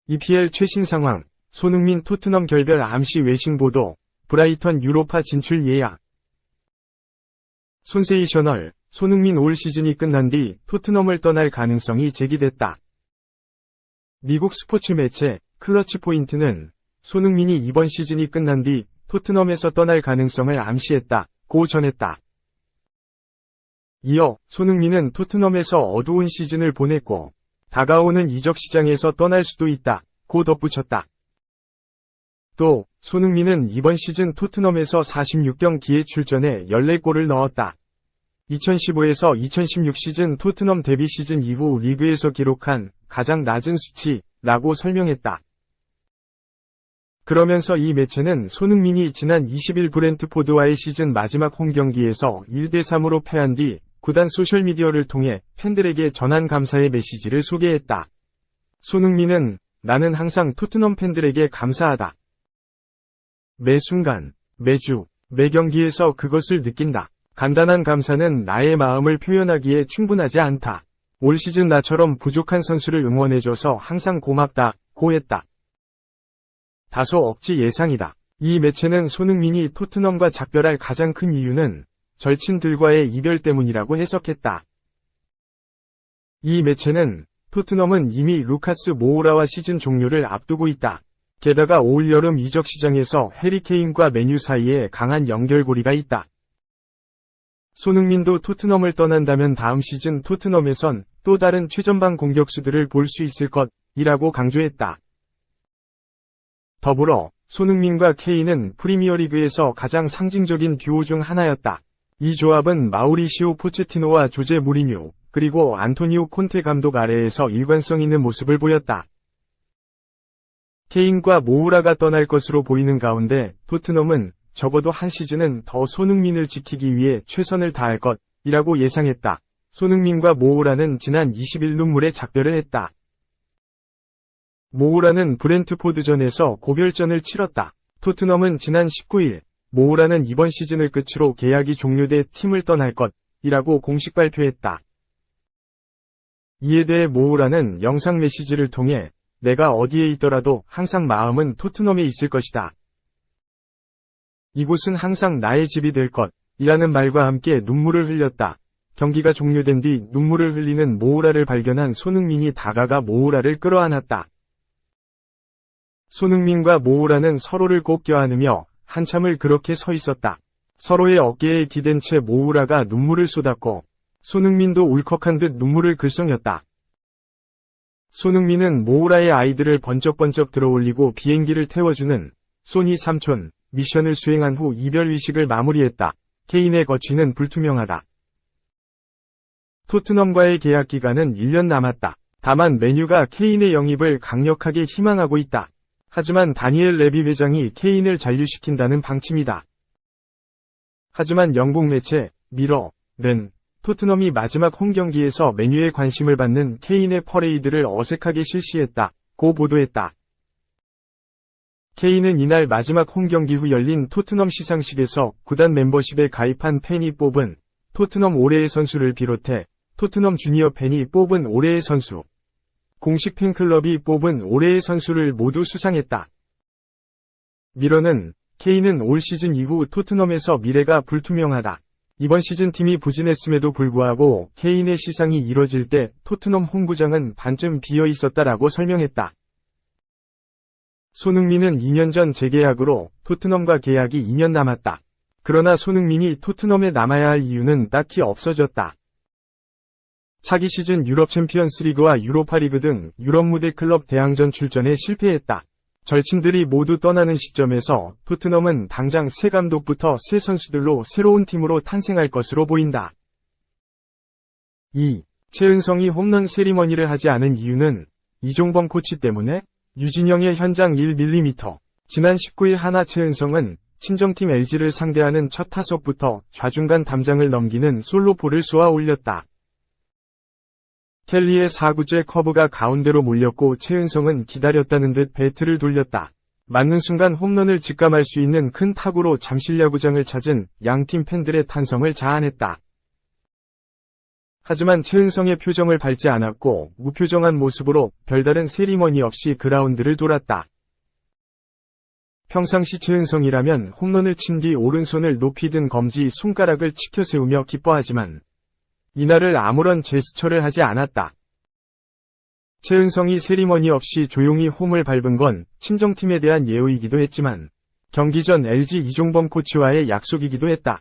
EPL 최신 상황, 손흥민 토트넘 결별 암시 외신 보도, 브라이턴 유로파 진출 예약. 손세이셔널, 손흥민 올 시즌이 끝난 뒤 토트넘을 떠날 가능성이 제기됐다. 미국 스포츠 매체 클러치 포인트는 손흥민이 이번 시즌이 끝난 뒤 토트넘에서 떠날 가능성을 암시했다고 전했다. 이어 손흥민은 토트넘에서 어두운 시즌을 보냈고 다가오는 이적 시장에서 떠날 수도 있다고 덧붙였다. 또 손흥민은 이번 시즌 토트넘에서 46경기에 출전해 14골을 넣었다. 2015에서 2016 시즌 토트넘 데뷔 시즌 이후 리그에서 기록한 가장 낮은 수치라고 설명했다. 그러면서 이 매체는 손흥민이 지난 20일 브렌트포드와의 시즌 마지막 홈경기에서 1대3으로 패한 뒤 구단 소셜미디어를 통해 팬들에게 전한 감사의 메시지를 소개했다. 손흥민은 나는 항상 토트넘 팬들에게 감사하다. 매 순간, 매주, 매 경기에서 그것을 느낀다. 간단한 감사는 나의 마음을 표현하기에 충분하지 않다. 올 시즌 나처럼 부족한 선수를 응원해줘서 항상 고맙다고 했다. 다소 억지 예상이다. 이 매체는 손흥민이 토트넘과 작별할 가장 큰 이유는 절친들과의 이별 때문이라고 해석했다. 이 매체는 토트넘은 이미 루카스 모우라와 시즌 종료를 앞두고 있다. 게다가 올 여름 이적 시장에서 해리 케인과 맨유 사이에 강한 연결고리가 있다. 손흥민도 토트넘을 떠난다면 다음 시즌 토트넘에선 또 다른 최전방 공격수들을 볼 수 있을 것이라고 강조했다. 더불어 손흥민과 케인은 프리미어리그에서 가장 상징적인 듀오 중 하나였다. 이 조합은 마우리시오 포체티노와 조제 무리뉴, 그리고 안토니오 콘테 감독 아래에서 일관성 있는 모습을 보였다. 케인과 모우라가 떠날 것으로 보이는 가운데 토트넘은 적어도 한 시즌은 더 손흥민을 지키기 위해 최선을 다할 것이라고 예상했다. 손흥민과 모우라는 지난 20일 눈물의 작별을 했다. 모우라는 브렌트포드전에서 고별전을 치렀다. 토트넘은 지난 19일 모우라는 이번 시즌을 끝으로 계약이 종료돼 팀을 떠날 것이라고 공식 발표했다. 이에 대해 모우라는 영상 메시지를 통해 내가 어디에 있더라도 항상 마음은 토트넘에 있을 것이다. 이곳은 항상 나의 집이 될 것이라는 말과 함께 눈물을 흘렸다. 경기가 종료된 뒤 눈물을 흘리는 모우라를 발견한 손흥민이 다가가 모우라를 끌어안았다. 손흥민과 모우라는 서로를 꼭 껴안으며 한참을 그렇게 서 있었다. 서로의 어깨에 기댄 채 모우라가 눈물을 쏟았고 손흥민도 울컥한 듯 눈물을 글썽였다. 손흥민은 모우라의 아이들을 번쩍번쩍 들어올리고 비행기를 태워주는 소니 삼촌 미션을 수행한 후 이별 의식을 마무리했다. 케인의 거취는 불투명하다. 토트넘과의 계약 기간은 1년 남았다. 다만 맨유가 케인의 영입을 강력하게 희망하고 있다. 하지만 다니엘 레비 회장이 케인을 잔류시킨다는 방침이다. 하지만 영국 매체 미러는 토트넘이 마지막 홈경기에서 맨유의 관심을 받는 케인의 퍼레이드를 어색하게 실시했다고 보도했다. 케인은 이날 마지막 홈경기 후 열린 토트넘 시상식에서 구단 멤버십에 가입한 팬이 뽑은 토트넘 올해의 선수를 비롯해 토트넘 주니어 팬이 뽑은 올해의 선수, 공식 팬클럽이 뽑은 올해의 선수를 모두 수상했다. 미러는 케인은 올 시즌 이후 토트넘에서 미래가 불투명하다. 이번 시즌 팀이 부진했음에도 불구하고 케인의 시상이 이뤄질 때 토트넘 홈구장은 반쯤 비어 있었다라고 설명했다. 손흥민은 2년 전 재계약으로 토트넘과 계약이 2년 남았다. 그러나 손흥민이 토트넘에 남아야 할 이유는 딱히 없어졌다. 차기 시즌 유럽 챔피언스리그와 유로파리그 등 유럽 무대 클럽 대항전 출전에 실패했다. 절친들이 모두 떠나는 시점에서 토트넘은 당장 새 감독부터 새 선수들로 새로운 팀으로 탄생할 것으로 보인다. 2. 최은성이 홈런 세리머니를 하지 않은 이유는 이종범 코치 때문에? 유진영의 현장 1mm. 지난 19일 하나 최은성은 친정팀 LG를 상대하는 첫 타석부터 좌중간 담장을 넘기는 솔로포를 쏘아 올렸다. 켈리의 4구째 커브가 가운데로 몰렸고 최은성은 기다렸다는 듯 배트를 돌렸다. 맞는 순간 홈런을 직감할 수 있는 큰 타구로 잠실 야구장을 찾은 양팀 팬들의 탄성을 자아냈다. 하지만 최은성의 표정을 밟지 않았고 무표정한 모습으로 별다른 세리머니 없이 그라운드를 돌았다. 평상시 최은성이라면 홈런을 친 뒤 오른손을 높이 든 검지 손가락을 치켜 세우며 기뻐하지만 이날을 아무런 제스처를 하지 않았다. 최은성이 세리머니 없이 조용히 홈을 밟은 건 친정팀에 대한 예우이기도 했지만 경기 전 LG 이종범 코치와의 약속이기도 했다.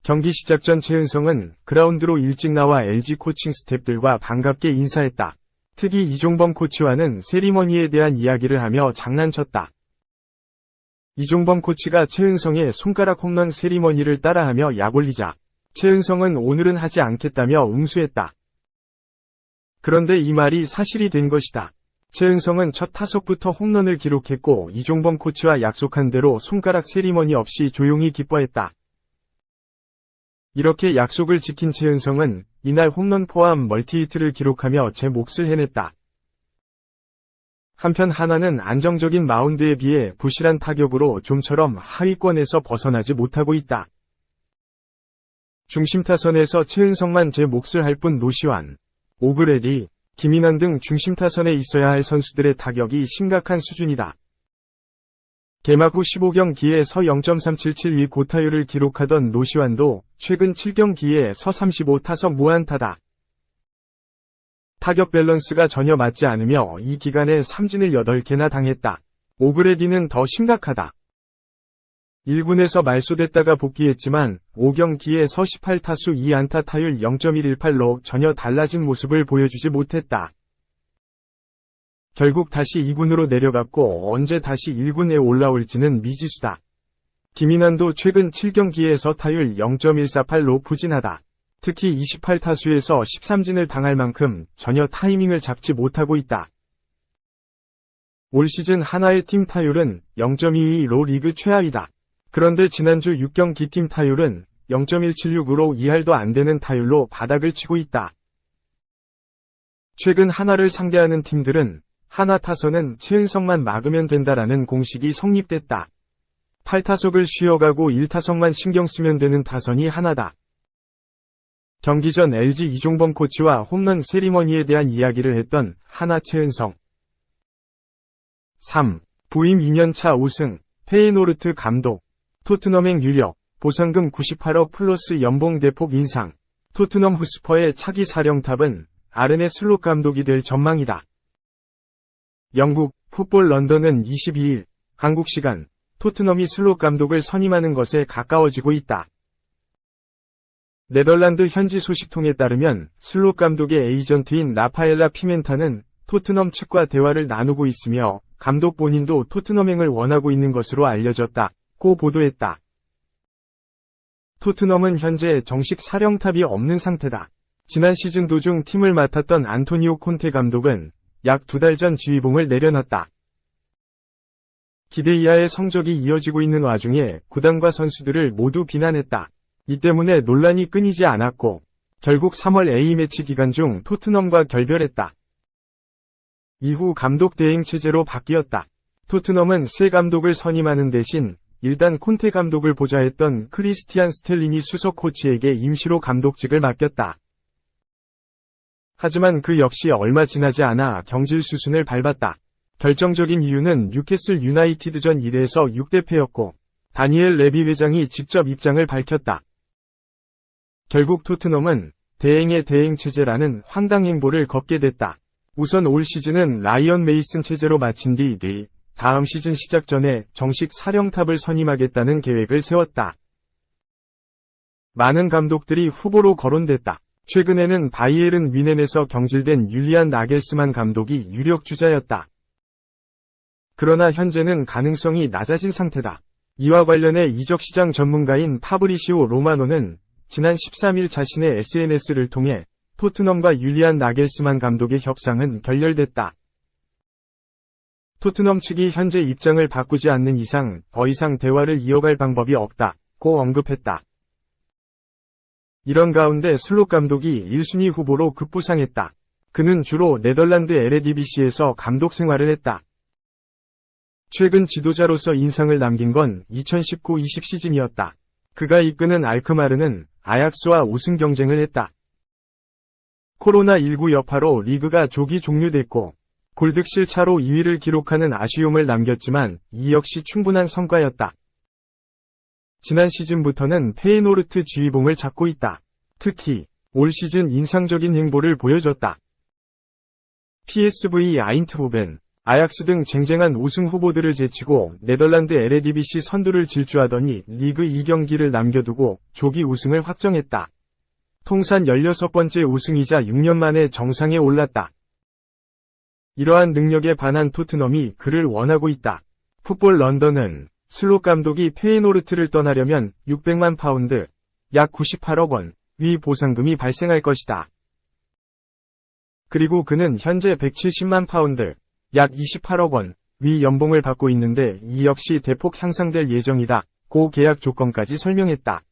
경기 시작 전 최은성은 그라운드로 일찍 나와 LG 코칭 스태프들과 반갑게 인사했다. 특히 이종범 코치와는 세리머니에 대한 이야기를 하며 장난쳤다. 이종범 코치가 최은성의 손가락 홈런 세리머니를 따라하며 약올리자 최은성은 오늘은 하지 않겠다며 응수했다. 그런데 이 말이 사실이 된 것이다. 최은성은 첫 타석부터 홈런을 기록했고 이종범 코치와 약속한 대로 손가락 세리머니 없이 조용히 기뻐했다. 이렇게 약속을 지킨 최은성은 이날 홈런 포함 멀티히트를 기록하며 제 몫을 해냈다. 한편 하나는 안정적인 마운드에 비해 부실한 타격으로 좀처럼 하위권에서 벗어나지 못하고 있다. 중심타선에서 최은성만 제 몫을 할 뿐 노시환, 오그레디, 김인환 등 중심타선에 있어야 할 선수들의 타격이 심각한 수준이다. 개막 후 15경기에서 0.377위 고타율을 기록하던 노시환도 최근 7경기에서 35타석 무안타다. 타격 밸런스가 전혀 맞지 않으며 이 기간에 삼진을 8개나 당했다. 오그레디는 더 심각하다. 1군에서 말소됐다가 복귀했지만 5경기에서 18타수 2안타 타율 0.118로 전혀 달라진 모습을 보여주지 못했다. 결국 다시 2군으로 내려갔고 언제 다시 1군에 올라올지는 미지수다. 김인환도 최근 7경기에서 타율 0.148로 부진하다. 특히 28타수에서 13진을 당할 만큼 전혀 타이밍을 잡지 못하고 있다. 올 시즌 하나의 팀 타율은 0.22로 리그 최하위다. 그런데 지난주 6경기 팀 타율은 0.176으로 2할도 안 되는 타율로 바닥을 치고 있다. 최근 하나를 상대하는 팀들은 하나 타선은 최은성만 막으면 된다라는 공식이 성립됐다. 8타석을 쉬어가고 1타석만 신경 쓰면 되는 타선이 하나다. 경기 전 LG 이종범 코치와 홈런 세리머니에 대한 이야기를 했던 하나 최은성. 3. 부임 2년차 우승, 페이노르트 감독, 토트넘행 유력, 보상금 98억 플러스 연봉 대폭 인상, 토트넘 후스퍼의 차기 사령탑은 아르네 슬롯 감독이 될 전망이다. 영국, 풋볼 런던은 22일, 한국 시간, 토트넘이 슬롯 감독을 선임하는 것에 가까워지고 있다. 네덜란드 현지 소식통에 따르면 슬롯 감독의 에이전트인 라파엘라 피멘타는 토트넘 측과 대화를 나누고 있으며 감독 본인도 토트넘행을 원하고 있는 것으로 알려졌다고 보도했다. 토트넘은 현재 정식 사령탑이 없는 상태다. 지난 시즌 도중 팀을 맡았던 안토니오 콘테 감독은 약 2달 전 지휘봉을 내려놨다. 기대 이하의 성적이 이어지고 있는 와중에 구단과 선수들을 모두 비난했다. 이 때문에 논란이 끊이지 않았고 결국 3월 A매치 기간 중 토트넘과 결별했다. 이후 감독 대행 체제로 바뀌었다. 토트넘은 새 감독을 선임하는 대신 일단 콘테 감독을 보좌했던 크리스티안 스텔리니 수석 코치에게 임시로 감독직을 맡겼다. 하지만 그 역시 얼마 지나지 않아 경질 수순을 밟았다. 결정적인 이유는 뉴캐슬 유나이티드전 1에서 6대 패였고 다니엘 레비 회장이 직접 입장을 밝혔다. 결국 토트넘은 대행의 대행 체제라는 황당 행보를 걷게 됐다. 우선 올 시즌은 라이언 메이슨 체제로 마친 뒤 다음 시즌 시작 전에 정식 사령탑을 선임하겠다는 계획을 세웠다. 많은 감독들이 후보로 거론됐다. 최근에는 바이에른 뮌헨에서 경질된 율리안 나겔스만 감독이 유력 주자였다. 그러나 현재는 가능성이 낮아진 상태다. 이와 관련해 이적시장 전문가인 파브리시오 로마노는 지난 13일 자신의 SNS를 통해 토트넘과 율리안 나겔스만 감독의 협상은 결렬됐다. 토트넘 측이 현재 입장을 바꾸지 않는 이상 더 이상 대화를 이어갈 방법이 없다고 언급했다. 이런 가운데 슬롯 감독이 1순위 후보로 급부상했다. 그는 주로 네덜란드 에레디비시에서 감독 생활을 했다. 최근 지도자로서 인상을 남긴 건 2019-20 시즌이었다. 그가 이끄는 알크마르는 아약스와 우승 경쟁을 했다. 코로나19 여파로 리그가 조기 종료됐고 골득실 차로 2위를 기록하는 아쉬움을 남겼지만 이 역시 충분한 성과였다. 지난 시즌부터는 페이노르트 지휘봉을 잡고 있다. 특히 올 시즌 인상적인 행보를 보여줬다. PSV 아인트호벤, 아약스 등 쟁쟁한 우승 후보들을 제치고 네덜란드 에레디비시 선두를 질주하더니 리그 2경기를 남겨두고 조기 우승을 확정했다. 통산 16번째 우승이자 6년 만에 정상에 올랐다. 이러한 능력에 반한 토트넘이 그를 원하고 있다. 풋볼 런던은 슬롯 감독이 페이노르트를 떠나려면 600만 파운드, 약 98억 원, 위 보상금이 발생할 것이다. 그리고 그는 현재 170만 파운드, 약 28억 원, 위 연봉을 받고 있는데 이 역시 대폭 향상될 예정이다. 고 계약 조건까지 설명했다.